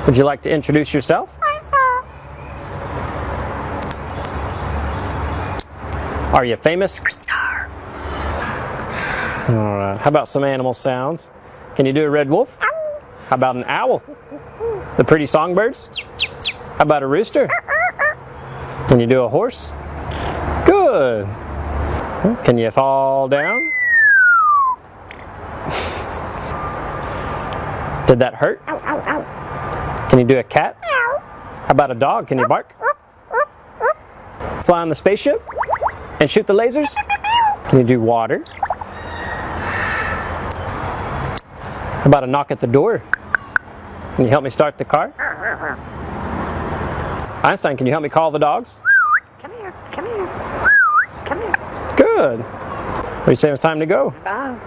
Would you like to introduce yourself? Are you famous? All right. How about some animal sounds? Can you do a red wolf? How about an owl? The pretty songbirds? How about a rooster? Can you do a horse? Good. Can you fall down? Did that hurt? Can you do a cat? How about a dog? Can you bark? Fly on the spaceship? And shoot the lasers? Can you do water? How about a knock at the door? Can you help me start the car? Einstein, can you help me call the dogs? Come here, come here, come here. Good. What do you say it's time to go? Bye.